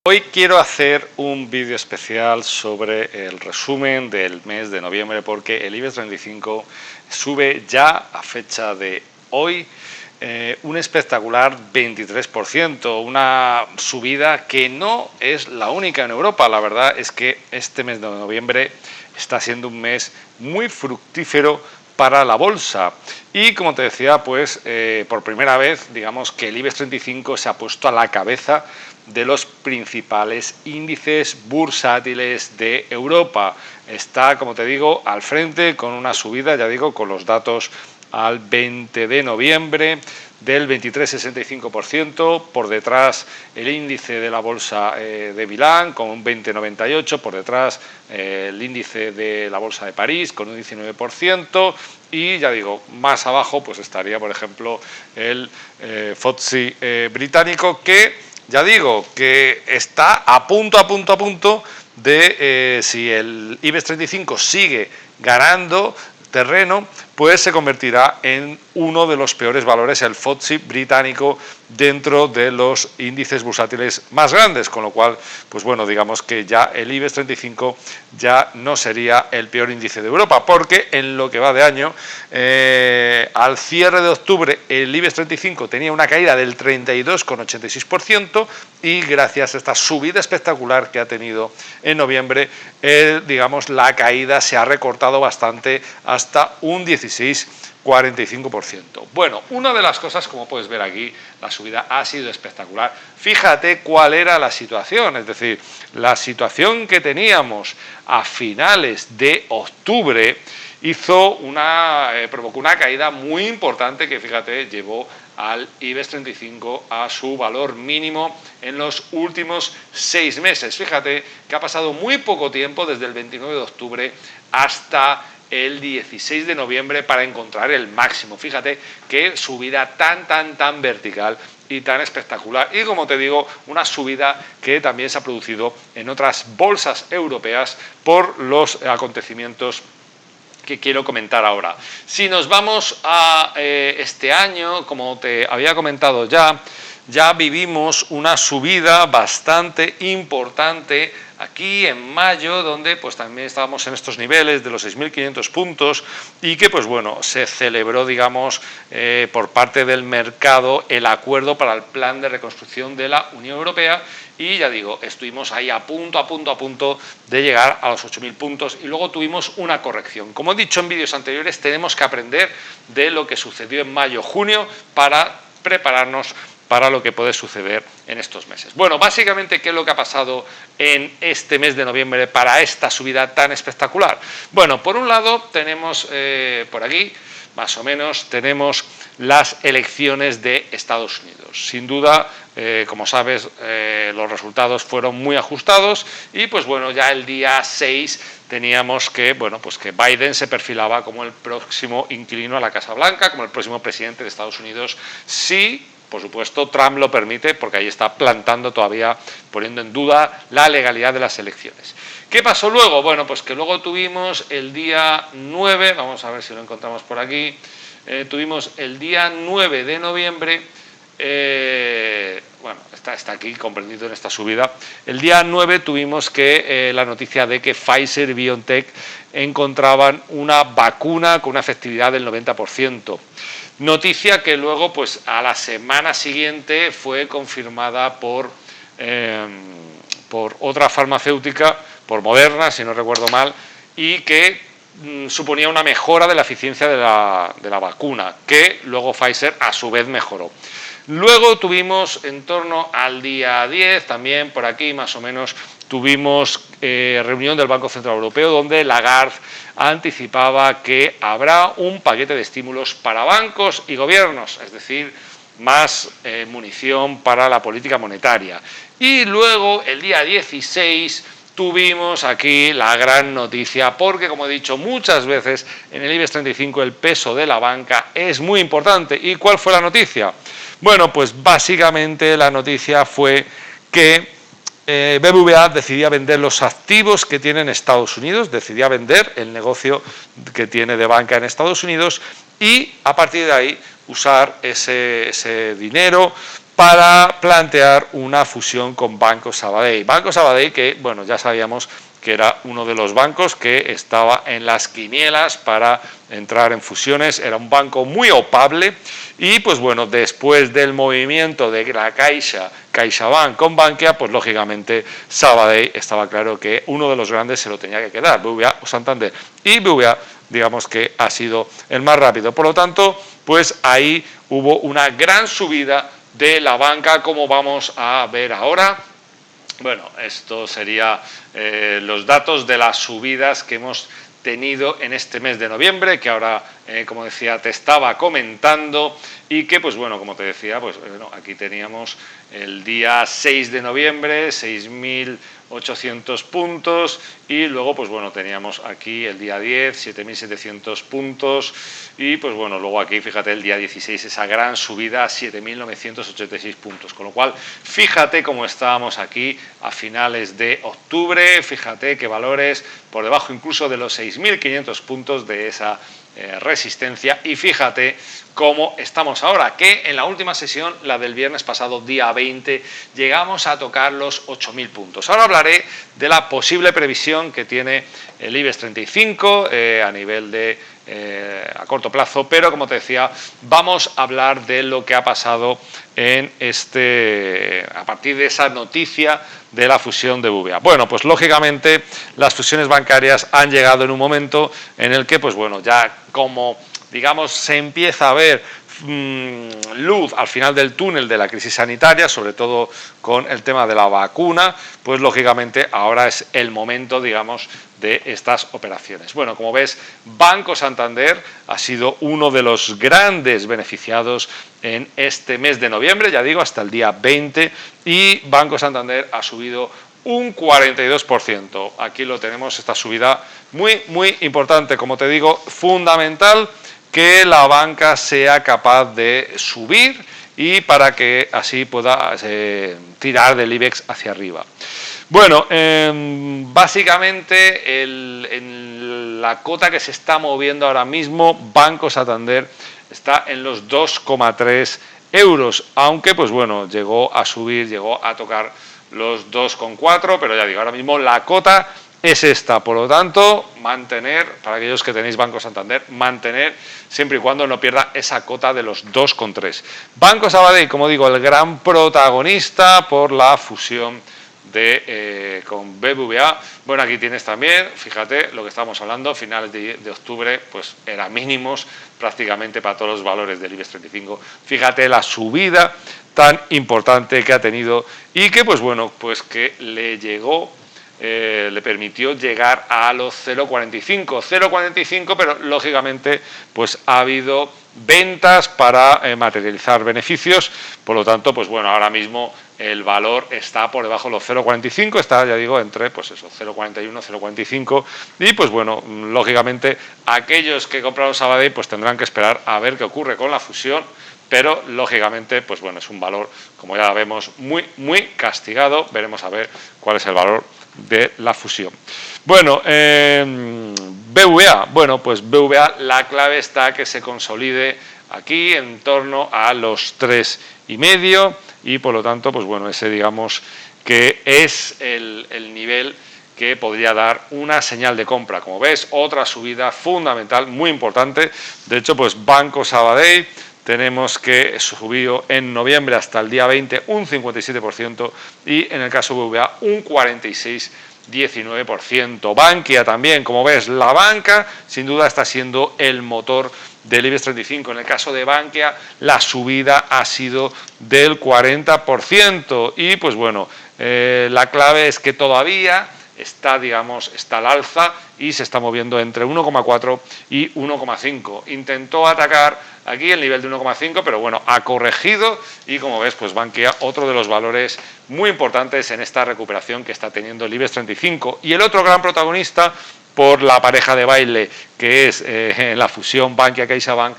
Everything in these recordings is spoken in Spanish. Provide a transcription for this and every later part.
Hoy quiero hacer un vídeo especial sobre el resumen del mes de noviembre porque el IBEX 35 sube ya a fecha de hoy un espectacular 23%, una subida que no es la única en Europa. La verdad es que este mes de noviembre está siendo un mes muy fructífero para la bolsa y, como te decía, pues por primera vez digamos que el IBEX 35 se ha puesto a la cabeza de los principales índices bursátiles de Europa. Está, como te digo, al frente con una subida, ya digo, con los datos al 20 de noviembre del 23,65%, por detrás el índice de la bolsa de Milán con un 20,98%, por detrás el índice de la bolsa de París con un 19%, y ya digo, más abajo pues estaría, por ejemplo, el FTSE británico, que ya digo que está a punto de, si el IBEX 35 sigue ganando terreno, pues se convertirá en uno de los peores valores, el FTSE británico, dentro de los índices bursátiles más grandes, con lo cual, pues bueno, digamos que ya el IBEX 35 ya no sería el peor índice de Europa, porque en lo que va de año, al cierre de octubre, el IBEX 35 tenía una caída del 32,86%, y gracias a esta subida espectacular que ha tenido en noviembre, digamos, la caída se ha recortado bastante hasta un 16,45%. Bueno, una de las cosas, como puedes ver aquí, la subida ha sido espectacular. Fíjate cuál era la situación, es decir, la situación que teníamos a finales de octubre provocó una caída muy importante que, fíjate, llevó al IBEX 35 a su valor mínimo en los últimos 6 meses. Fíjate que ha pasado muy poco tiempo, desde el 29 de octubre hasta el 16 de noviembre, para encontrar el máximo. Fíjate qué subida tan vertical y tan espectacular, y como te digo, una subida que también se ha producido en otras bolsas europeas por los acontecimientos que quiero comentar ahora. Si nos vamos a este año, como te había comentado ya vivimos una subida bastante importante aquí en mayo, donde pues también estábamos en estos niveles de los 6.500 puntos, y que pues bueno, se celebró, digamos, por parte del mercado el acuerdo para el plan de reconstrucción de la Unión Europea, y ya digo, estuvimos ahí a punto de llegar a los 8.000 puntos, y luego tuvimos una corrección. Como he dicho en vídeos anteriores, tenemos que aprender de lo que sucedió en mayo-junio para prepararnos para lo que puede suceder en estos meses. Bueno, básicamente, ¿qué es lo que ha pasado en este mes de noviembre para esta subida tan espectacular? Bueno, por un lado tenemos por aquí, más o menos, tenemos las elecciones de Estados Unidos. Sin duda, como sabes, los resultados fueron muy ajustados, y pues bueno, ya el día 6 teníamos que, bueno, pues que Biden se perfilaba como el próximo inquilino a la Casa Blanca, como el próximo presidente de Estados Unidos, si, por supuesto, Trump lo permite, porque ahí está plantando todavía, poniendo en duda la legalidad de las elecciones. ¿Qué pasó luego? Bueno, pues que luego tuvimos el día 9, vamos a ver si lo encontramos por aquí, tuvimos el día 9 de noviembre, bueno, está aquí comprendido en esta subida. El día 9 tuvimos que la noticia de que Pfizer y BioNTech encontraban una vacuna con una efectividad del 90%. Noticia que luego, pues a la semana siguiente, fue confirmada por otra farmacéutica, por Moderna, si no recuerdo mal, y que suponía una mejora de la eficiencia de la vacuna, que luego Pfizer a su vez mejoró. Luego tuvimos, en torno al día 10, también por aquí más o menos, tuvimos reunión del Banco Central Europeo, donde Lagarde anticipaba que habrá un paquete de estímulos para bancos y gobiernos, es decir, más munición para la política monetaria. Y luego, el día 16, tuvimos aquí la gran noticia, porque, como he dicho muchas veces, en el IBEX 35 el peso de la banca es muy importante. ¿Y cuál fue la noticia? Bueno, pues básicamente la noticia fue que BBVA decidía vender los activos que tiene en Estados Unidos, decidía vender el negocio que tiene de banca en Estados Unidos, y a partir de ahí usar ese dinero para plantear una fusión con Banco Sabadell. Banco Sabadell que, bueno, ya sabíamos que era uno de los bancos que estaba en las quinielas para entrar en fusiones, era un banco muy opable y pues bueno, después del movimiento de la Caixa, CaixaBank con Bankia, pues lógicamente Sabadell estaba claro que uno de los grandes se lo tenía que quedar, BBVA o Santander, y BBVA digamos que ha sido el más rápido, por lo tanto pues ahí hubo una gran subida de la banca, como vamos a ver ahora. Bueno, esto sería los datos de las subidas que hemos tenido en este mes de noviembre, que ahora, como decía, te estaba comentando y que, pues bueno, como te decía, pues bueno, aquí teníamos el día 6 de noviembre, 6.800 puntos y luego, pues bueno, teníamos aquí el día 10, 7.700 puntos y, pues bueno, luego aquí, fíjate, el día 16, esa gran subida a 7.986 puntos, con lo cual, fíjate cómo estábamos aquí a finales de octubre, fíjate qué valores por debajo incluso de los 6.500 puntos de esa resistencia y fíjate cómo estamos ahora, que en la última sesión, la del viernes pasado, día 20, llegamos a tocar los 8.000 puntos. Ahora hablaré de la posible previsión que tiene el IBEX 35 a nivel de a corto plazo, pero como te decía, vamos a hablar de lo que ha pasado en a partir de esa noticia de la fusión de BBVA. Bueno, pues lógicamente las fusiones bancarias han llegado en un momento en el que, pues bueno, ya como digamos se empieza a ver luz al final del túnel de la crisis sanitaria, sobre todo con el tema de la vacuna, pues lógicamente ahora es el momento, digamos, de estas operaciones. Bueno, como ves, Banco Santander ha sido uno de los grandes beneficiados en este mes de noviembre, ya digo, hasta el día 20, y Banco Santander ha subido un 42%. Aquí lo tenemos, esta subida muy importante, como te digo, fundamental que la banca sea capaz de subir y para que así pueda tirar del IBEX hacia arriba. Bueno, básicamente en la cota que se está moviendo ahora mismo, Banco Santander está en los 2,3 euros, aunque pues bueno, llegó a subir, llegó a tocar los 2,4, pero ya digo, ahora mismo la cota es esta, por lo tanto, mantener, para aquellos que tenéis Banco Santander, mantener siempre y cuando no pierda esa cota de los 2,3. Banco Sabadell, como digo, el gran protagonista por la fusión con BBVA. Bueno, aquí tienes también, fíjate lo que estamos hablando, finales de octubre, pues era mínimos prácticamente para todos los valores del IBEX 35. Fíjate la subida tan importante que ha tenido y que, pues bueno, pues que le llegó, le permitió llegar a los 0,45, pero lógicamente pues ha habido ventas para materializar beneficios, por lo tanto, pues bueno, ahora mismo el valor está por debajo de los 0,45, está, ya digo, entre pues eso, 0,41, 0,45 y pues bueno, lógicamente aquellos que compraron Sabadell pues tendrán que esperar a ver qué ocurre con la fusión, pero lógicamente pues bueno, es un valor, como ya vemos, muy castigado, veremos a ver cuál es el valor de la fusión. Bueno, BBVA, bueno, pues BBVA la clave está que se consolide aquí en torno a los 3,5 y por lo tanto, pues bueno, ese digamos que es el nivel que podría dar una señal de compra. Como ves, otra subida fundamental, muy importante. De hecho, pues Banco Sabadell tenemos que subió en noviembre hasta el día 20 un 57% y en el caso de BBVA un 46,19%. Bankia también, como ves, la banca sin duda está siendo el motor del IBEX 35. En el caso de Bankia, la subida ha sido del 40% y pues bueno, la clave es que todavía está, digamos, está al alza y se está moviendo entre 1,4 y 1,5. Intentó atacar aquí el nivel de 1,5, pero bueno, ha corregido y como ves, pues Bankia, otro de los valores muy importantes en esta recuperación que está teniendo el IBEX 35. Y el otro gran protagonista por la pareja de baile que es la fusión Bankia-CaixaBank,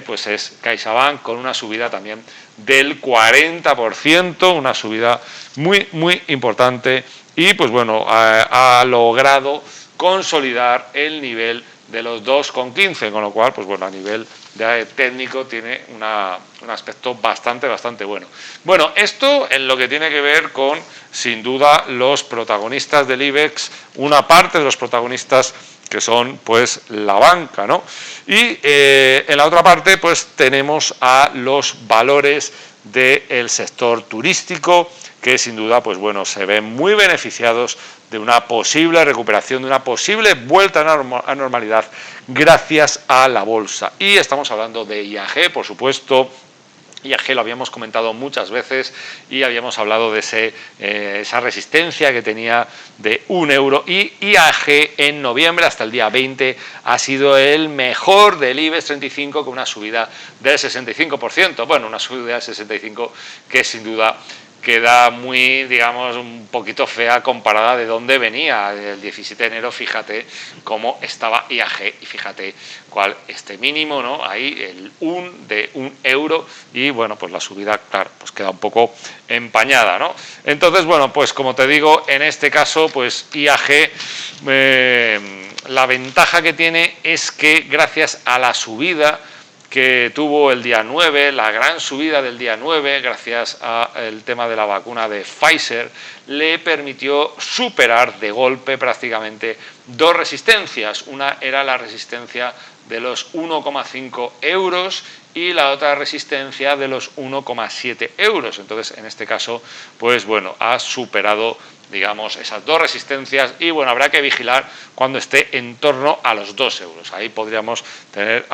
pues es CaixaBank con una subida también del 40%, una subida muy importante y pues bueno, ha logrado consolidar el nivel de los 2,15, con lo cual pues bueno, a nivel técnico tiene un aspecto bastante bueno. Bueno, esto en lo que tiene que ver con, sin duda, los protagonistas del IBEX, una parte de los protagonistas que son pues la banca, ¿no? Y en la otra parte pues tenemos a los valores del sector turístico, que sin duda pues bueno, se ven muy beneficiados de una posible recuperación, de una posible vuelta a normalidad gracias a la bolsa. Y estamos hablando de IAG, por supuesto. IAG lo habíamos comentado muchas veces y habíamos hablado de esa resistencia que tenía de 1 euro, y IAG en noviembre hasta el día 20 ha sido el mejor del IBEX 35 con una subida del 65%, bueno, una subida del 65% que sin duda queda muy, digamos, un poquito fea comparada de dónde venía. El 17 de enero, fíjate cómo estaba IAG y fíjate cuál este mínimo, ¿no? Ahí el 1 euro y bueno, pues la subida, claro, pues queda un poco empañada, ¿no? Entonces, bueno, pues como te digo, en este caso, pues IAG, la ventaja que tiene es que gracias a la subida que tuvo el día 9, la gran subida del día 9, gracias al tema de la vacuna de Pfizer, le permitió superar de golpe prácticamente dos resistencias. Una era la resistencia de los 1,5 euros y la otra resistencia de los 1,7 euros. Entonces, en este caso, pues bueno, ha superado, digamos, esas dos resistencias y bueno, habrá que vigilar cuando esté en torno a los 2 euros. Ahí podríamos tener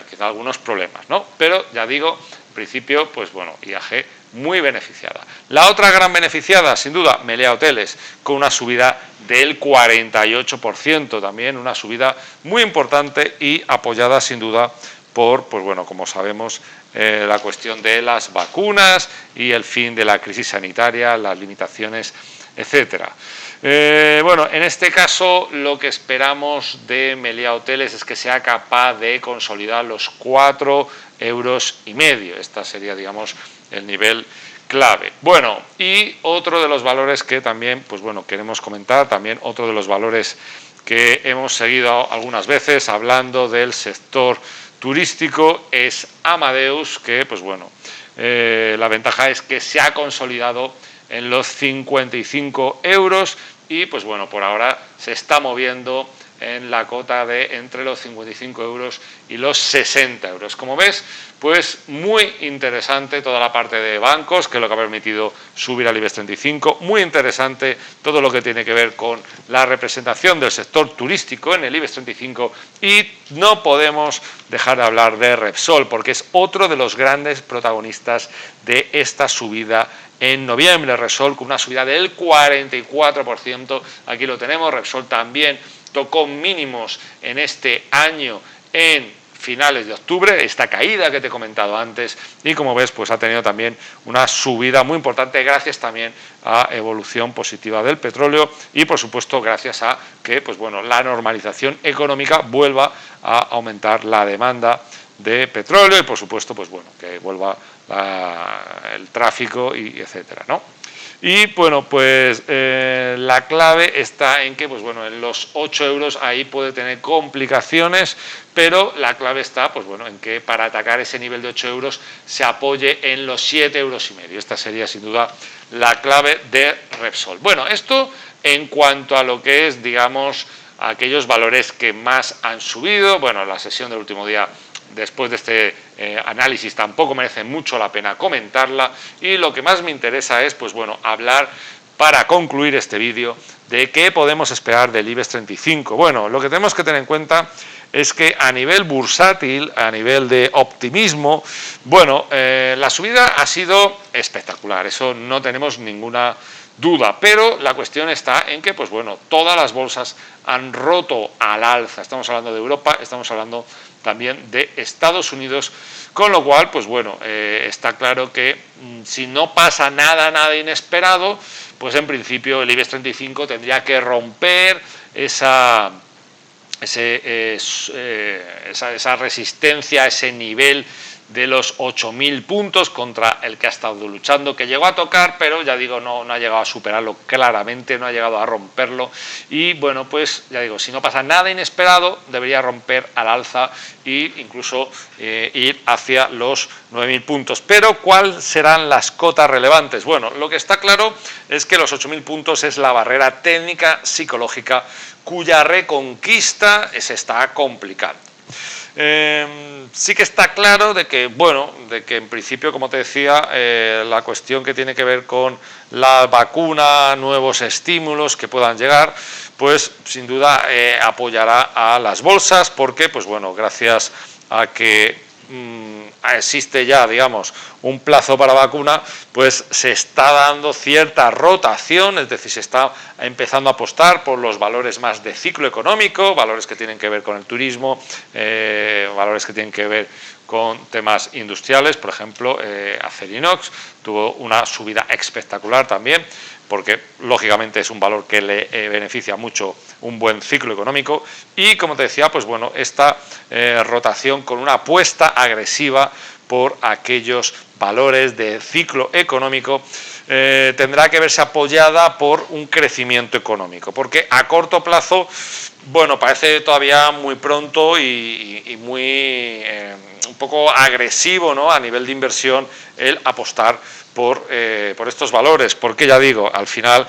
quizá algunos problemas, ¿no? Pero ya digo, en principio, pues bueno, IAG muy beneficiada. La otra gran beneficiada, sin duda, Meliá Hoteles, con una subida del 48%, también una subida muy importante y apoyada sin duda por, pues bueno, como sabemos, la cuestión de las vacunas y el fin de la crisis sanitaria, las limitaciones, etcétera. Bueno, en este caso lo que esperamos de Meliá Hoteles es que sea capaz de consolidar los 4,5 euros. Esta sería, digamos, el nivel clave. Bueno, y otro de los valores que también, pues bueno, queremos comentar, también otro de los valores que hemos seguido algunas veces hablando del sector turístico es Amadeus, que pues bueno, la ventaja es que se ha consolidado en los 55 euros y pues bueno, por ahora se está moviendo en la cota de entre los 55 euros y los 60 euros. Como ves, pues muy interesante toda la parte de bancos, que es lo que ha permitido subir al IBEX 35, muy interesante todo lo que tiene que ver con la representación del sector turístico en el IBEX 35 y no podemos dejar de hablar de Repsol, porque es otro de los grandes protagonistas de esta subida en noviembre. Repsol con una subida del 44%, aquí lo tenemos. Repsol también tocó mínimos en este año en finales de octubre, esta caída que te he comentado antes, y como ves, pues ha tenido también una subida muy importante gracias también a evolución positiva del petróleo y por supuesto gracias a que pues bueno, la normalización económica vuelva a aumentar la demanda de petróleo y por supuesto pues bueno, que vuelva el tráfico y etcétera, ¿no? Y bueno, pues la clave está en que, pues bueno, en los 8 euros ahí puede tener complicaciones, pero la clave está, pues bueno, en que para atacar ese nivel de 8 euros se apoye en los 7,5 euros. Esta sería sin duda la clave de Repsol. Bueno, esto en cuanto a lo que es, digamos, aquellos valores que más han subido. Bueno, la sesión del último día, después de este análisis, tampoco merece mucho la pena comentarla y lo que más me interesa es, pues bueno, hablar para concluir este vídeo de qué podemos esperar del IBEX 35. Bueno, lo que tenemos que tener en cuenta es que a nivel bursátil, a nivel de optimismo, bueno, la subida ha sido espectacular, eso no tenemos ninguna duda, pero la cuestión está en que, pues bueno, todas las bolsas han roto al alza. Estamos hablando de Europa, estamos hablando también de Estados Unidos, con lo cual, pues bueno, está claro que si no pasa nada inesperado, pues en principio el IBEX 35 tendría que romper esa resistencia, ese nivel de los 8.000 puntos contra el que ha estado luchando, que llegó a tocar, pero ya digo, no ha llegado a superarlo claramente, no ha llegado a romperlo. Y bueno, pues ya digo, si no pasa nada inesperado, debería romper al alza e incluso ir hacia los 9.000 puntos. Pero ¿cuáles serán las cotas relevantes? Bueno, lo que está claro es que los 8.000 puntos es la barrera técnica psicológica cuya reconquista se está complicando. Sí que está claro de que, bueno, de que en principio, como te decía, la cuestión que tiene que ver con la vacuna, nuevos estímulos que puedan llegar, pues sin duda apoyará a las bolsas, porque, pues bueno, gracias a que existe ya, digamos, un plazo para vacuna, pues se está dando cierta rotación, es decir, se está empezando a apostar por los valores más de ciclo económico, valores que tienen que ver con el turismo, valores que tienen que ver con temas industriales. Por ejemplo, Acerinox tuvo una subida espectacular también, porque lógicamente es un valor que le beneficia mucho un buen ciclo económico. Y como te decía, pues bueno, esta rotación con una apuesta agresiva por aquellos valores de ciclo económico tendrá que verse apoyada por un crecimiento económico, porque a corto plazo, bueno, parece todavía muy pronto y muy un poco agresivo, ¿no?, a nivel de inversión el apostar por estos valores, porque ya digo, al final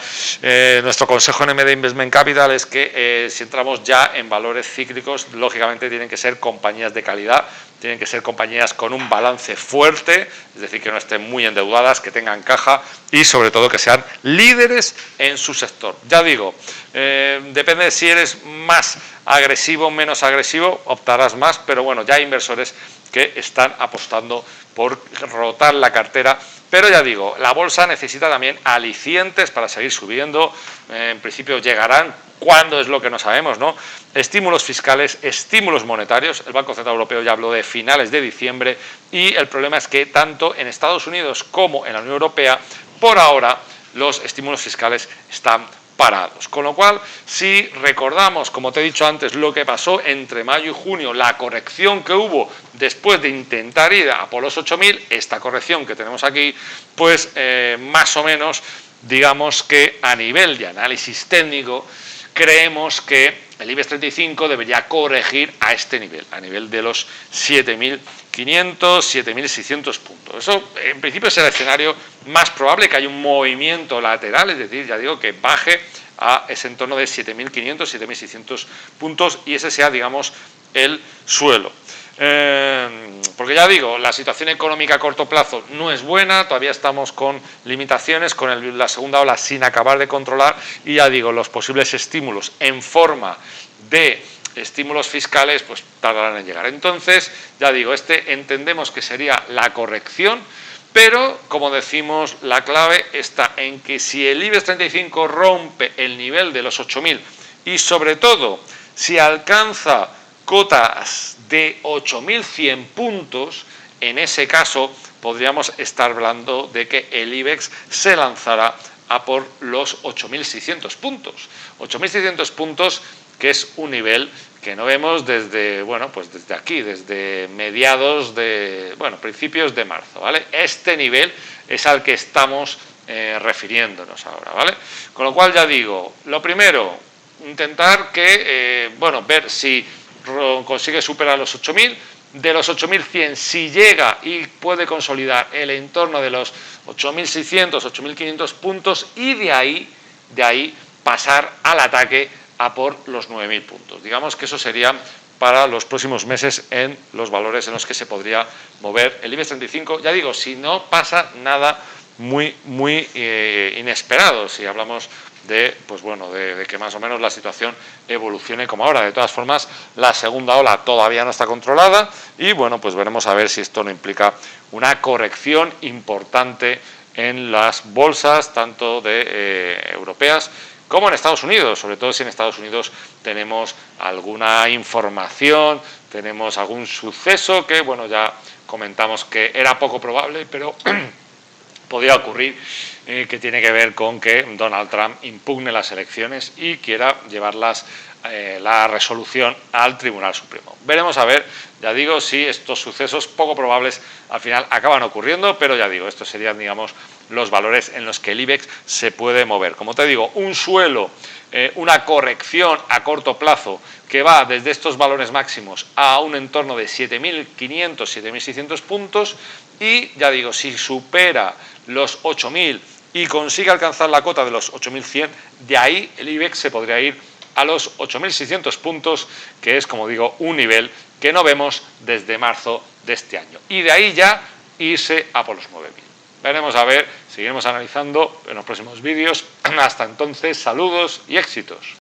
nuestro consejo en MD Investment Capital es que si entramos ya en valores cíclicos, lógicamente tienen que ser compañías de calidad, tienen que ser compañías con un balance fuerte, es decir, que no estén muy endeudadas, que tengan caja y sobre todo que sean líderes en su sector. Ya digo, depende de si eres más agresivo o menos agresivo, optarás más, pero bueno, ya hay inversores que están apostando por rotar la cartera. Pero ya digo, la bolsa necesita también alicientes para seguir subiendo. En principio llegarán, ¿cuándo? Es lo que no sabemos, ¿no? Estímulos fiscales, estímulos monetarios. El Banco Central Europeo ya habló de finales de diciembre y el problema es que tanto en Estados Unidos como en la Unión Europea, por ahora, los estímulos fiscales están parados. Con lo cual, si recordamos, como te he dicho antes, lo que pasó entre mayo y junio, la corrección que hubo después de intentar ir a por los 8.000, esta corrección que tenemos aquí, pues más o menos, digamos que a nivel de análisis técnico, creemos que el IBEX 35 debería corregir a este nivel, a nivel de los 7.500, 7.600 puntos. Eso, en principio, es el escenario más probable, que haya un movimiento lateral, es decir, ya digo, que baje a ese entorno de 7.500, 7.600 puntos y ese sea, digamos, el suelo. Porque ya digo, la situación económica a corto plazo no es buena, todavía estamos con limitaciones, con la segunda ola sin acabar de controlar y ya digo, los posibles estímulos en forma de estímulos fiscales pues tardarán en llegar. Entonces, ya digo, entendemos que sería la corrección, pero como decimos, la clave está en que si el IBEX 35 rompe el nivel de los 8.000 y sobre todo si alcanza cotas de 8.100 puntos, en ese caso podríamos estar hablando de que el IBEX se lanzará a por los 8.600 puntos. 8.600 puntos, que es un nivel que no vemos desde, bueno, pues desde aquí, desde mediados de, bueno, principios de marzo, ¿vale? Este nivel es al que estamos refiriéndonos ahora, ¿vale? Con lo cual, ya digo, lo primero, intentar que, bueno, ver si consigue superar los 8.000, de los 8.100 si llega y puede consolidar el entorno de los 8.600, 8.500 puntos y de ahí pasar al ataque a por los 9.000 puntos. Digamos que eso sería para los próximos meses en los valores en los que se podría mover el IBEX 35. Ya digo, si no pasa nada muy inesperado, si hablamos de, pues bueno, de que más o menos la situación evolucione como ahora. De todas formas, la segunda ola todavía no está controlada y bueno, pues veremos a ver si esto no implica una corrección importante en las bolsas, tanto de europeas como en Estados Unidos, sobre todo si en Estados Unidos tenemos alguna información, tenemos algún suceso que, bueno, ya comentamos que era poco probable, pero podría ocurrir, que tiene que ver con que Donald Trump impugne las elecciones y quiera llevarlas la resolución al Tribunal Supremo. Veremos a ver, ya digo, si estos sucesos poco probables al final acaban ocurriendo, pero ya digo, estos serían, digamos, los valores en los que el IBEX se puede mover. Como te digo, un suelo, una corrección a corto plazo que va desde estos valores máximos a un entorno de 7.500, 7.600 puntos y, ya digo, si supera los 8.000 y consigue alcanzar la cota de los 8.100, de ahí el IBEX se podría ir a los 8.600 puntos, que es, como digo, un nivel que no vemos desde marzo de este año. Y de ahí ya irse a por los 9.000. Veremos a ver, seguiremos analizando en los próximos vídeos. Hasta entonces, saludos y éxitos.